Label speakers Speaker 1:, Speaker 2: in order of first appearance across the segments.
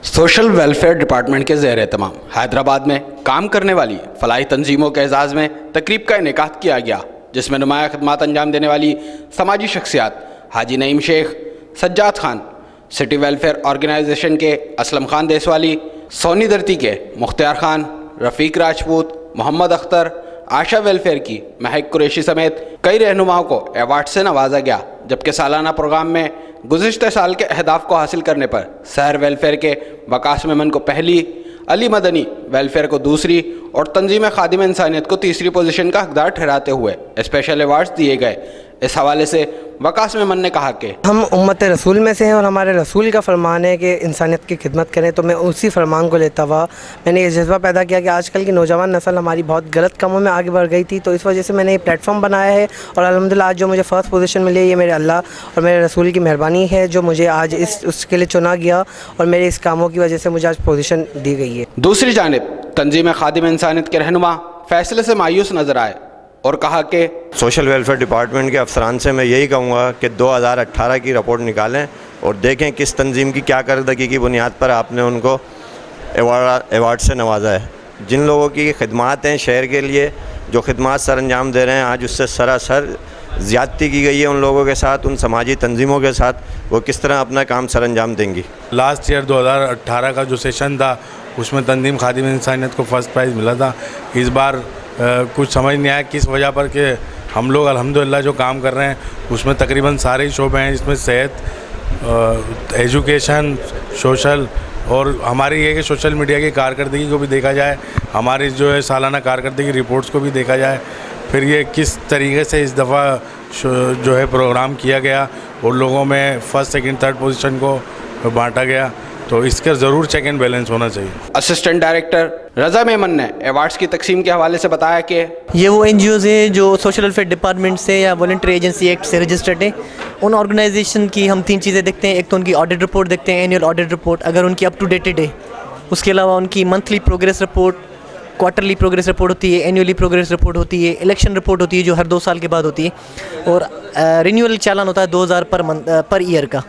Speaker 1: Social welfare department کے زیر اہتمام حیدرآباد میں کام کرنے والی فلاحی تنظیموں کے اعزاز میں تقریب کا انعقاد کیا گیا، جس میں نمایاں خدمات انجام دینے والی سماجی شخصیات Haji Naeem Sheikh, Sajjad Khan, city welfare organisation کے اسلم خان دیسوالی، سونی دھرتی کے مختار خان، رفیق راجپوت، محمد اختر، عائشہ ویلفیئر کی مہک قریشی سمیت کئی رہنماؤں کو ایوارڈ سے نوازا گیا، جبکہ سالانہ پروگرام میں گزشتہ سال کے اہداف کو حاصل کرنے پر سحر ویلفیئر کے وقاص میمن کو پہلی، علی مدنی ویلفیئر کو دوسری اور تنظیم خادم انسانیت کو تیسری پوزیشن کا حقدار ٹھہراتے ہوئے اسپیشل ایوارڈز دیے گئے۔ اس حوالے سے وقاص میمن نے کہا کہ
Speaker 2: ہم امت رسول میں سے ہیں اور ہمارے رسول کا فرمان ہے کہ انسانیت کی خدمت کریں، تو میں اسی فرمان کو لیتا ہوا میں نے یہ جذبہ پیدا کیا کہ آج کل کی نوجوان نسل ہماری بہت غلط کاموں میں آگے بڑھ گئی تھی، تو اس وجہ سے میں نے یہ پلیٹ فارم بنایا ہے اور الحمدللہ آج جو مجھے فرسٹ پوزیشن ملی ہے یہ میرے اللہ اور میرے رسول کی مہربانی ہے جو مجھے آج اس کے لیے چنا گیا اور میرے اس کاموں کی وجہ سے مجھے آج پوزیشن دی گئی ہے۔ دوسری
Speaker 1: جانب تنظیم خادم انسانیت کے رہنما فیصلے سے مایوس نظر آئے اور کہا کہ
Speaker 3: سوشل ویلفیئر ڈپارٹمنٹ کے افسران سے میں یہی کہوں گا کہ 2018 کی رپورٹ نکالیں اور دیکھیں کس تنظیم کی کیا کارکردگی کی بنیاد پر آپ نے ان کو ایوارڈ سے نوازا ہے۔ جن لوگوں کی خدمات ہیں شہر کے لیے، جو خدمات سر انجام دے رہے ہیں، آج اس سے سراسر زیادتی کی گئی ہے ان لوگوں کے ساتھ، ان سماجی تنظیموں کے ساتھ، وہ کس طرح اپنا کام سر انجام دیں گی۔
Speaker 4: لاسٹ ایئر 2018 کا جو سیشن تھا اس میں تنظیم خادم انسانیت کو فرسٹ پرائز ملا تھا۔ اس بار کچھ سمجھ نہیں آیا کس وجہ پر کہ ہم لوگ الحمدللہ جو کام کر رہے ہیں اس میں تقریباً سارے ہی شعبے ہیں، اس میں صحت، ایجوکیشن، سوشل اور ہماری یہ کہ سوشل میڈیا کی کارکردگی کو بھی دیکھا جائے، ہماری جو ہے سالانہ کارکردگی رپورٹس کو بھی دیکھا جائے، پھر یہ کس طریقے سے اس دفعہ جو ہے پروگرام کیا گیا اور لوگوں میں فرسٹ سیکنڈ تھرڈ پوزیشن کو بانٹا گیا، تو اس کا ضرور چیک اینڈ بیلنس ہونا چاہیے۔
Speaker 1: اسسٹنٹ ڈائریکٹر رضا میمن نے ایوارڈز کی تقسیم کے حوالے سے بتایا کہ
Speaker 5: یہ وہ این جی اوز ہیں جو سوشل ویلفیئر ڈپارٹمنٹ سے یا والنٹری ایجنسی ایکٹ سے رجسٹرڈ ہیں۔ ان آرگنائزیشن کی ہم 3 چیزیں دیکھتے ہیں، ایک تو ان کی آڈٹ رپورٹ دیکھتے ہیں، اینیول آڈٹ رپورٹ اگر ان کی اپ ٹو ڈیٹڈ ہے، اس کے علاوہ ان کی monthly progress report, quarterly progress report ہوتی ہے، اینیولی پروگریس رپورٹ ہوتی ہے، الیکشن رپورٹ ہوتی ہے جو ہر 2 سال کے بعد ہوتی ہے، اور رینیول چالان ہوتا ہے 2000 پر ایئر کا۔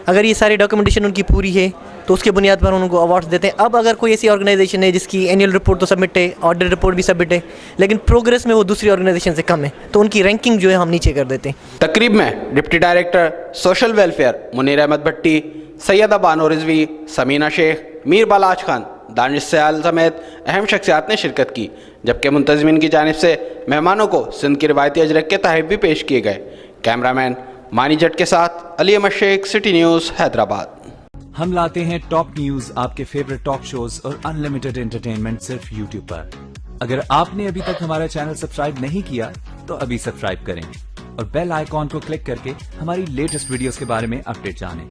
Speaker 5: اگر یہ ساری ڈاکومنٹیشن ان کی پوری ہے تو اس کے بنیاد پر ان کو ایوارڈز دیتے ہیں۔ اب اگر کوئی ایسی آرگنائزیشن ہے جس کی اینیول رپورٹ تو سبمٹ ہے، آڈٹ رپورٹ بھی سبمٹ ہے، لیکن پروگریس میں وہ دوسری آرگنائزیشن سے کم ہے، تو ان کی رینکنگ جو ہے ہم نیچے کر دیتے ہیں۔
Speaker 1: تقریب میں deputy director social welfare Munir Ahmed Bhatti, Syeda Bano Rizvi, Samina Sheikh, Mir Balach Khan, دانش سیال سمیت اہم شخصیات نے شرکت کی، جبکہ منتظمین کی جانب سے مہمانوں کو سندھ کی روایتی اجرک کے تحائف بھی پیش کیے گئے۔ کیمرامین مانی جٹ کے ساتھ علی احمد شیخ، سٹی نیوز، حیدرآباد۔
Speaker 6: ہم لاتے ہیں ٹاپ نیوز، آپ کے فیورٹ ٹاک شوز اور انلمیٹڈ انٹرٹینمنٹ صرف یوٹیوب پر۔ اگر آپ نے ابھی تک ہمارا چینل سبسکرائب نہیں کیا تو ابھی سبسکرائب کریں اور بیل آئیکن کو کلک کر کے ہماری لیٹسٹ ویڈیوز کے بارے میں اپڈیٹ جانیں۔